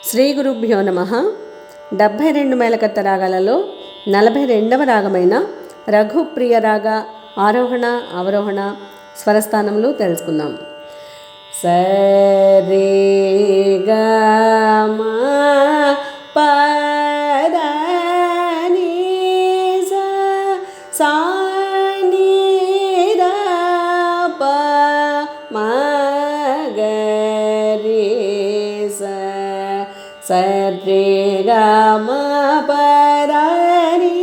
శ్రీ గురుభ్యో నమః. 72 మేళకర్త రాగాలలో 42వ రాగమైన రఘుప్రియ రాగ ఆరోహణ అవరోహణ స్వరస్థానములు తెలుసుకుందాం. సరి గ మ ప ద ని స సా ని ద ప మ గ రి స సరి గ మ ప ద ని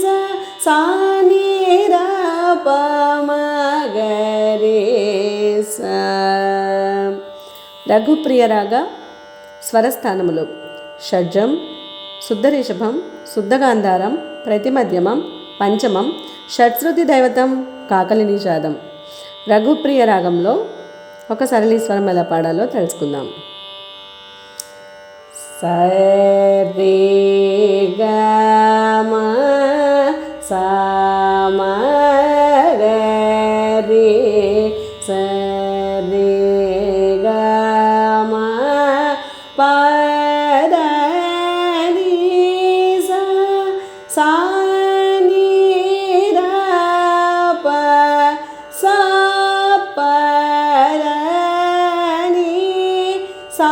స సా ని ద ప మ గ రి స. రఘుప్రియ రాగ స్వరస్థానములు షడ్జం, శుద్ధ రిషభం, శుద్ధగాంధారం, ప్రతిమధ్యమం, పంచమం, షట్శ్రుతి దైవతం, కాకలి నిషాదం. రఘుప్రియ రాగంలో ఒక సరళి స్వరం ఎలా పాడాలో తెలుసుకుందాం. సరి గ మ సా మ గ రి సరి గ మ ప ద ని స సా ని ద ప సా ప ద ని సా